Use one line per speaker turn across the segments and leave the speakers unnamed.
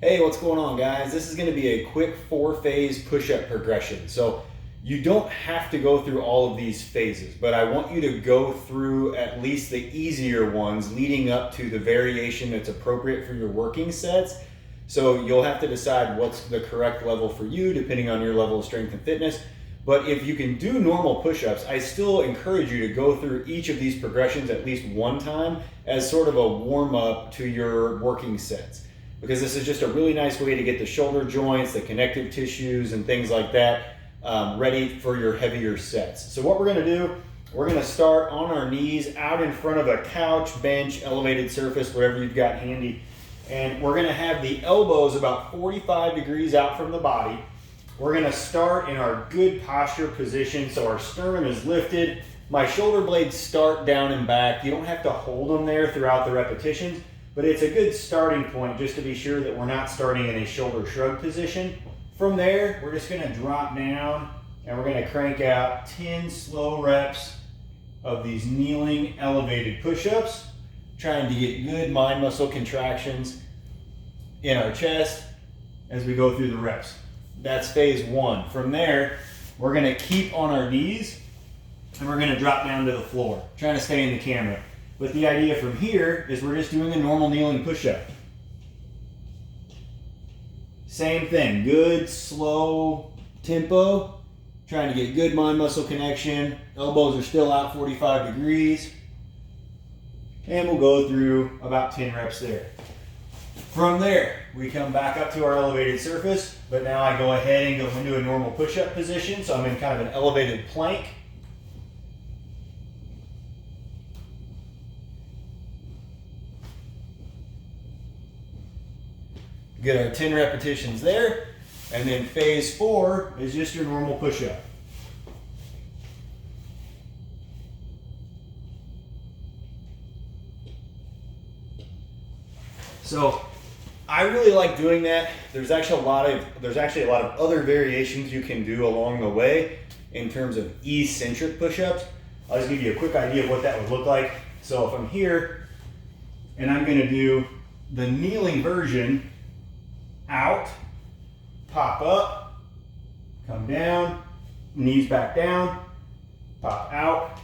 Hey, what's going on, guys? This is going to be a quick 4-phase push-up progression. So you don't have to go through all of these phases, but I want you to go through at least the easier ones leading up to the variation that's appropriate for your working sets. So you'll have to decide what's the correct level for you depending on your level of strength and fitness. But if you can do normal push-ups, I still encourage you to go through each of these progressions at least one time as sort of a warm-up to your working sets, because this is just a really nice way to get the shoulder joints, the connective tissues, and things like that ready for your heavier sets. So what we're gonna do, we're gonna start on our knees out in front of a couch, bench, elevated surface, whatever you've got handy. And we're gonna have the elbows about 45 degrees out from the body. We're gonna start in our good posture position, so our sternum is lifted. My shoulder blades start down and back. You don't have to hold them there throughout the repetitions, but it's a good starting point just to be sure that we're not starting in a shoulder shrug position. From there, we're just gonna drop down and we're gonna crank out 10 slow reps of these kneeling elevated push-ups, trying to get good mind muscle contractions in our chest as we go through the reps. That's phase one. From there, we're gonna keep on our knees and we're gonna drop down to the floor, trying to stay in the camera. But the idea from here is we're just doing a normal kneeling push-up. Same thing, good, slow tempo, trying to get good mind muscle connection. Elbows are still out 45 degrees. And we'll go through about 10 reps there. From there, we come back up to our elevated surface, but now I go ahead and go into a normal push-up position. So I'm in kind of an elevated plank. Get our 10 repetitions there. And then phase four is just your normal push-up. So I really like doing that. There's actually a lot of other variations you can do along the way in terms of eccentric push-ups. I'll just give you a quick idea of what that would look like. So if I'm here and I'm going to do the kneeling version, out, pop up, come down, knees back down, pop out,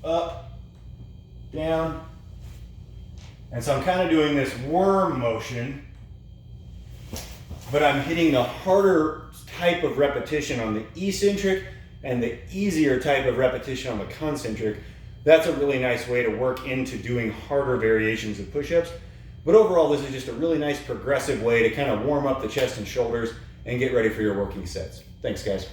up, down. And so I'm kind of doing this worm motion, but I'm hitting the harder type of repetition on the eccentric and the easier type of repetition on the concentric. That's a really nice way to work into doing harder variations of push-ups. But overall, this is just a really nice progressive way to kind of warm up the chest and shoulders and get ready for your working sets. Thanks, guys.